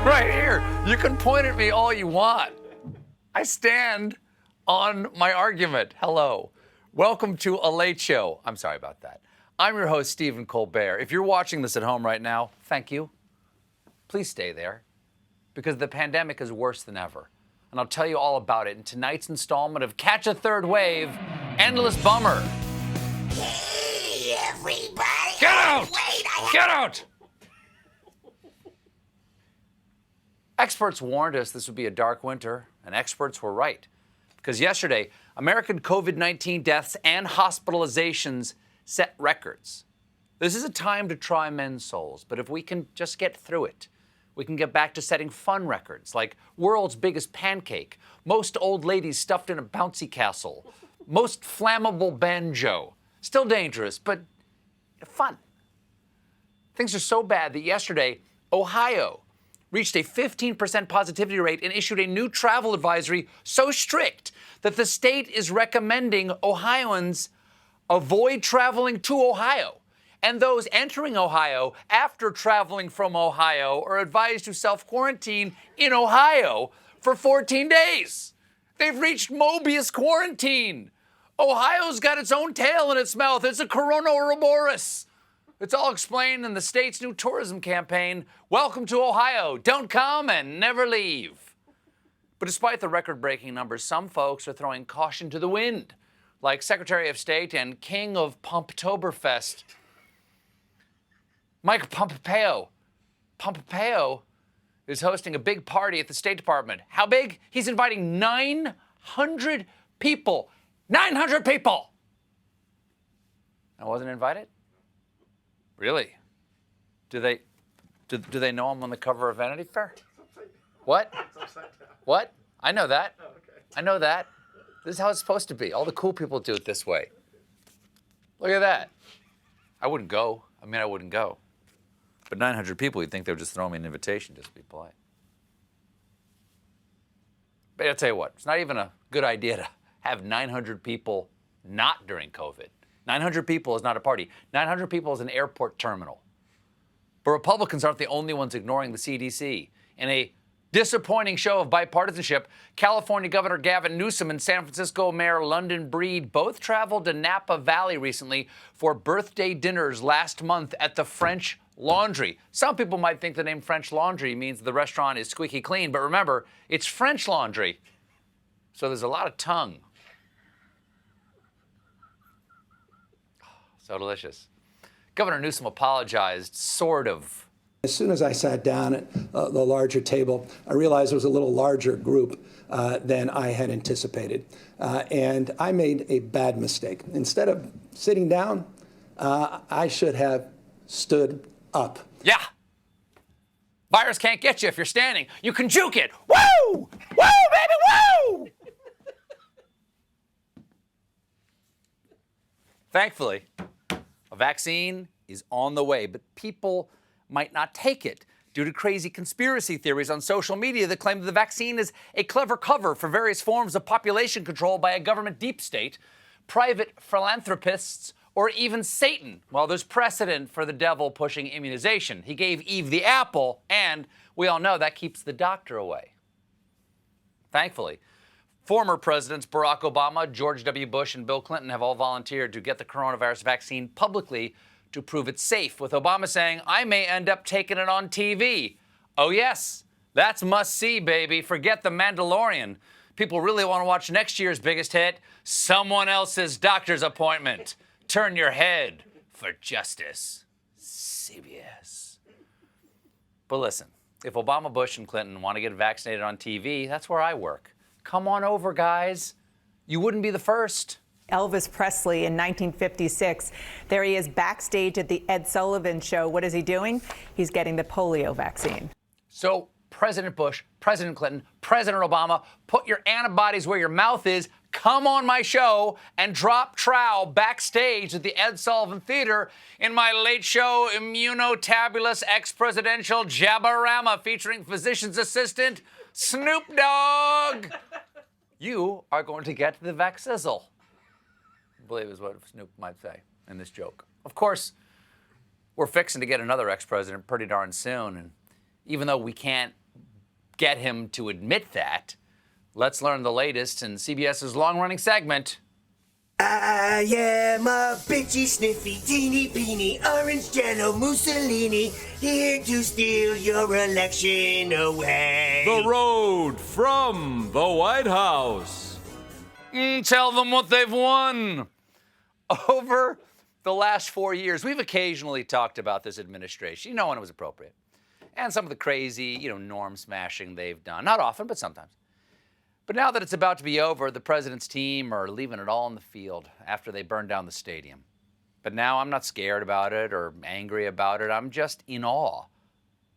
right here. You can point at me all you want. I stand on my argument. Hello. Welcome to A Late Show. I'm sorry about that. I'm your host, Stephen Colbert. If you're watching this at home right now, thank you. Please stay there, because the pandemic is worse than ever. And I'll tell you all about it in tonight's installment of Catch a Third Wave, Endless Bummer. Hey, everybody. Get out! Get out! Experts warned us this would be a dark winter, and experts were right. Because yesterday, American COVID-19 deaths and hospitalizations set records. This is a time to try men's souls, but if we can just get through it, we can get back to setting fun records like world's biggest pancake, most old ladies stuffed in a bouncy castle, most flammable banjo. Still dangerous, but fun. Things are so bad that yesterday, Ohio reached a 15% positivity rate and issued a new travel advisory so strict that the state is recommending Ohioans avoid traveling to Ohio. And those entering Ohio after traveling from Ohio are advised to self-quarantine in Ohio for 14 days. They've reached Mobius quarantine. Ohio's got its own tail in its mouth. It's a coronavirus. It's all explained in the state's new tourism campaign, Welcome to Ohio. Don't come and never leave. But despite the record-breaking numbers, some folks are throwing caution to the wind, like Secretary of State and King of Pumptoberfest, Mike Pompeo. Pompeo is hosting a big party at the State Department. How big? He's inviting 900 people. 900 people! I wasn't invited? Really? Do they know I'm on the cover of Vanity Fair? What? What? I know that. Oh, okay. I know that. This is how it's supposed to be. All the cool people do it this way. Look at that. I wouldn't go. I wouldn't go. But 900 people, you'd think they would just throw me an invitation just to be polite. But I'll tell you what, it's not even a good idea to have 900 people not during COVID. 900 people is not a party. 900 people is an airport terminal. But Republicans aren't the only ones ignoring the CDC. In a disappointing show of bipartisanship, California Governor Gavin Newsom and San Francisco Mayor London Breed both traveled to Napa Valley recently for birthday dinners last month at the French Laundry. Some people might think the name French Laundry means the restaurant is squeaky clean, but remember, it's French Laundry. So there's a lot of tongue. So delicious. Governor Newsom apologized, sort of. As soon as I sat down at the larger table, I realized it was a little larger group than I had anticipated. And I made a bad mistake. Instead of sitting down, I should have stood up. Yeah. Virus can't get you if you're standing. You can juke it. Woo! Woo, baby, woo! Thankfully, a vaccine is on the way, but people might not take it due to crazy conspiracy theories on social media that claim that the vaccine is a clever cover for various forms of population control by a government deep state, private philanthropists, or even Satan. Well, there's precedent for the devil pushing immunization. He gave Eve the apple, and we all know that keeps the doctor away. Thankfully, former presidents Barack Obama, George W. Bush, and Bill Clinton have all volunteered to get the coronavirus vaccine publicly to prove it's safe, with Obama saying, I may end up taking it on TV. Oh yes, that's must-see, baby. Forget The Mandalorian. People really want to watch next year's biggest hit, someone else's doctor's appointment. Turn your head for justice. CBS. But listen, if Obama, Bush, and Clinton want to get vaccinated on TV, that's where I work. Come on over, guys. You wouldn't be the first. Elvis Presley in 1956. There he is backstage at the Ed Sullivan Show. What is he doing? He's getting the polio vaccine. So President Bush, President Clinton, President Obama, put your antibodies where your mouth is, come on my show, and drop trowel backstage at the Ed Sullivan Theater in my late show immunotabulous ex-presidential Jabbarama featuring physician's assistant Snoop Dogg. You are going to get the vaccizzle, I believe is what Snoop might say in this joke. Of course, we're fixing to get another ex-president pretty darn soon, and even though we can't get him to admit that. Let's learn the latest in CBS's long-running segment. I am a bitchy, sniffy, teeny, beeny, orange jello Mussolini, here to steal your election away. The road from the White House. Tell them what they've won. Over the last 4 years, we've occasionally talked about this administration, when it was appropriate, and some of the crazy, norm smashing they've done. Not often, but sometimes. But now that it's about to be over, the president's team are leaving it all in the field after they burned down the stadium. But now I'm not scared about it or angry about it. I'm just in awe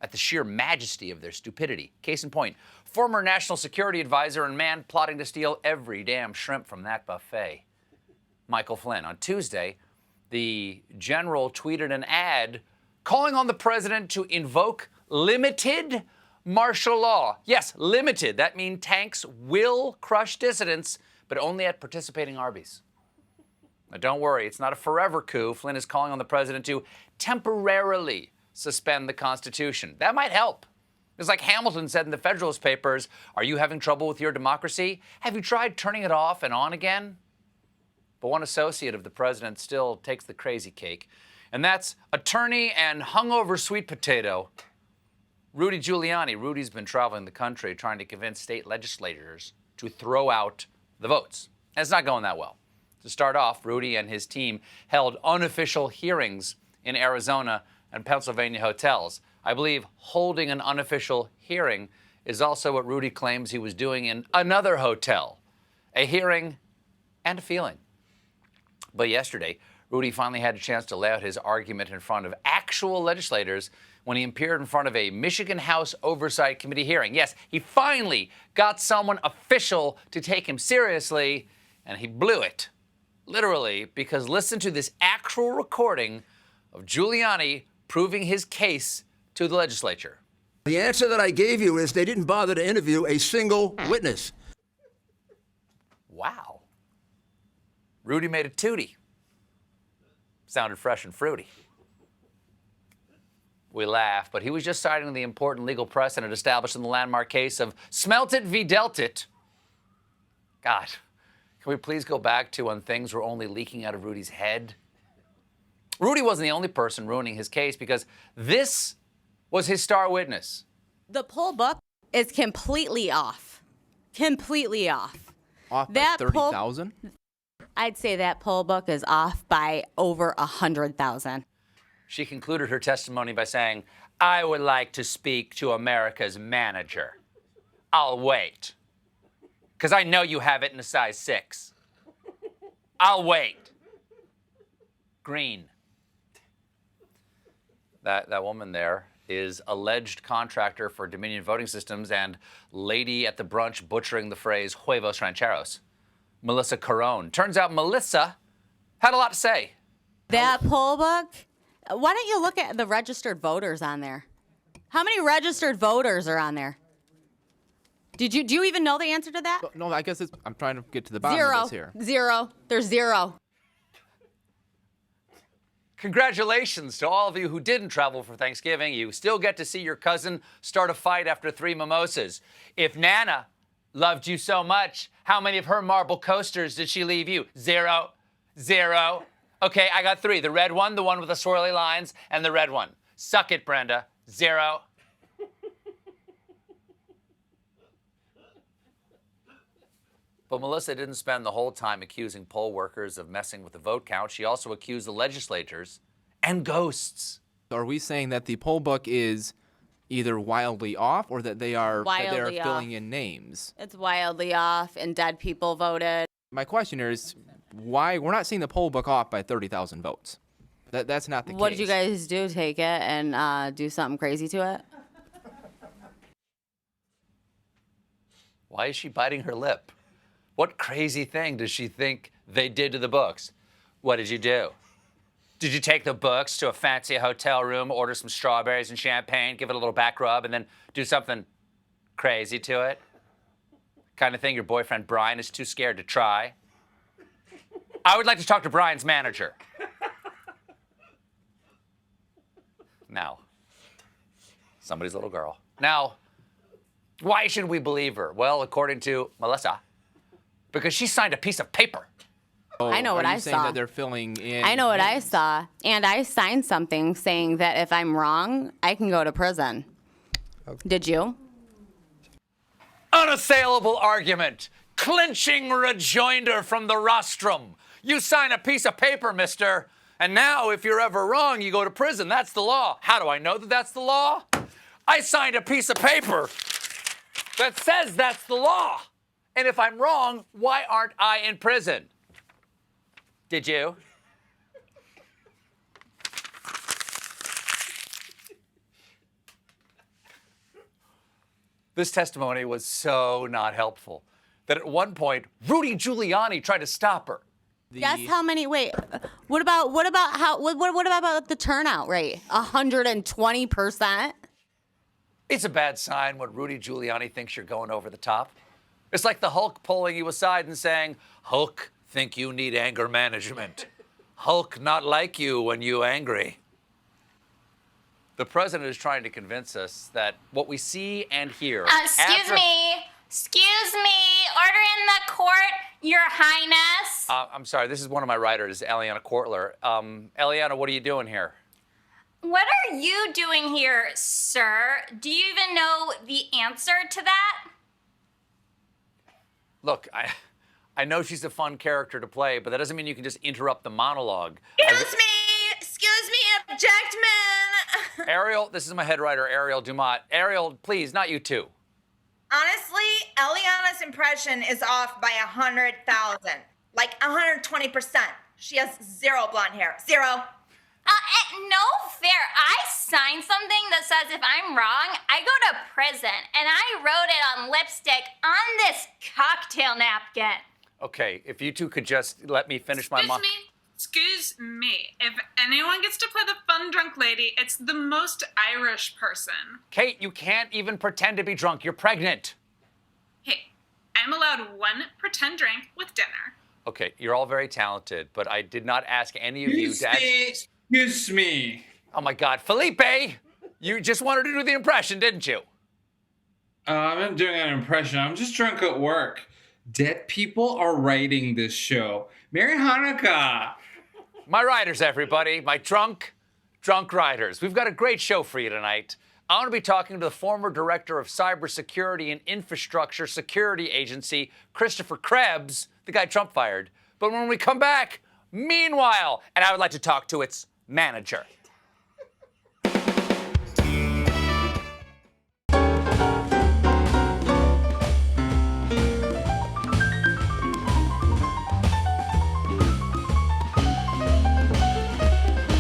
at the sheer majesty of their stupidity. Case in point, former national security advisor and man plotting to steal every damn shrimp from that buffet, Michael Flynn. On Tuesday, the general tweeted an ad calling on the president to invoke limited martial law. Yes, limited. That means tanks will crush dissidents, but only at participating Arby's. Now, don't worry, it's not a forever coup. Flynn is calling on the president to temporarily suspend the Constitution. That might help. It's like Hamilton said in the Federalist Papers, are you having trouble with your democracy? Have you tried turning it off and on again? But one associate of the president still takes the crazy cake, and that's attorney and hungover sweet potato, Rudy Giuliani. Rudy's been traveling the country trying to convince state legislators to throw out the votes. And it's not going that well. To start off, Rudy and his team held unofficial hearings in Arizona and Pennsylvania hotels. I believe holding an unofficial hearing is also what Rudy claims he was doing in another hotel. A hearing and a feeling. But yesterday, Rudy finally had a chance to lay out his argument in front of actual legislators when he appeared in front of a Michigan House Oversight Committee hearing. Yes, he finally got someone official to take him seriously, and he blew it. Literally, because listen to this actual recording of Giuliani proving his case to the legislature. The answer that I gave you is they didn't bother to interview a single witness. Wow. Rudy made a tootie. Sounded fresh and fruity. We laugh, but he was just citing the important legal precedent established in the landmark case of Smelt It v. Dealt It. God, can we please go back to when things were only leaking out of Rudy's head? Rudy wasn't the only person ruining his case because this was his star witness. The poll book is completely off. Completely off. Off by 30,000? I'd say that poll book is off by over 100,000. She concluded her testimony by saying, I would like to speak to America's manager. I'll wait. Because I know you have it in a size 6. I'll wait. Green. That woman there is alleged contractor for Dominion Voting Systems and lady at the brunch butchering the phrase huevos rancheros, Melissa Carone. Turns out Melissa had a lot to say. That poll book, why don't you look at the registered voters on there? How many registered voters are on there? Do you even know the answer to that? No, I guess I'm trying to get to the bottom of this here. Zero. There's zero. Congratulations to all of you who didn't travel for Thanksgiving. You still get to see your cousin start a fight after 3 mimosas. If Nana loved you so much, how many of her marble coasters did she leave you? 0. 0. Okay, I got 3. The red one, the one with the swirly lines, and the red one. Suck it, Brenda. 0. But Melissa didn't spend the whole time accusing poll workers of messing with the vote count. She also accused the legislators and ghosts. Are we saying that the poll book is either wildly off or that they are filling in names? It's wildly off, and dead people voted. My question here is why we're not seeing the poll book off by 30,000 votes. That's not the case. What did you guys do? Take it and do something crazy to it? Why is she biting her lip? What crazy thing does she think they did to the books? What did you do? Did you take the books to a fancy hotel room, order some strawberries and champagne, give it a little back rub, and then do something crazy to it? Kind of thing your boyfriend Brian is too scared to try? I would like to talk to Brian's manager. Now, somebody's little girl. Now, Why should we believe her? Well, according to Melissa, because she signed a piece of paper. I know what I saying saw. That they're filling in. I know what I names? saw, and I signed something saying that if I'm wrong, I can go to prison. Did you? Unassailable argument. Clinching rejoinder from the rostrum. You sign a piece of paper, mister, and now if you're ever wrong, you go to prison. That's the law. How do I know that that's the law? I signed a piece of paper that says that's the law. And if I'm wrong, why aren't I in prison? Did you? This testimony was so not helpful that at one point, Rudy Giuliani tried to stop her. Guess how many? Wait, what about the turnout rate? 120%. It's a bad sign when Rudy Giuliani thinks you're going over the top. It's like the Hulk pulling you aside and saying, Hulk, think you need anger management. Hulk not like you when you angry. The president is trying to convince us that what we see and hear. Excuse me, order in the court, Your Highness. I'm sorry, this is one of my writers, Eliana Kortler. Eliana, what are you doing here? What are you doing here, sir? Do you even know the answer to that? Look, I know she's a fun character to play, but that doesn't mean you can just interrupt the monologue. Excuse me, objectman. Ariel, this is my head writer, Ariel Dumont. Ariel, please, not you too. Honestly, Eliana's impression is off by 100,000. Like 120%. She has zero blonde hair. Zero. No fair. I signed something that says if I'm wrong, I go to prison. And I wrote it on lipstick on this cocktail napkin. Okay, if you two could just let me finish my Excuse me. If anyone gets to play the fun drunk lady, it's the most Irish person. Kate, you can't even pretend to be drunk. You're pregnant. Hey, I'm allowed one pretend drink with dinner. Okay, you're all very talented, but I did not ask any of you to Excuse me. Oh my God, Felipe! You just wanted to do the impression, didn't you? I'm not doing an impression. I'm just drunk at work. Dead people are writing this show. Merry Hanukkah! My writers, everybody. My drunk writers. We've got a great show for you tonight. I want to be talking to the former director of cybersecurity and infrastructure security agency, Christopher Krebs, the guy Trump fired. But when we come back, meanwhile, and I would like to talk to its manager.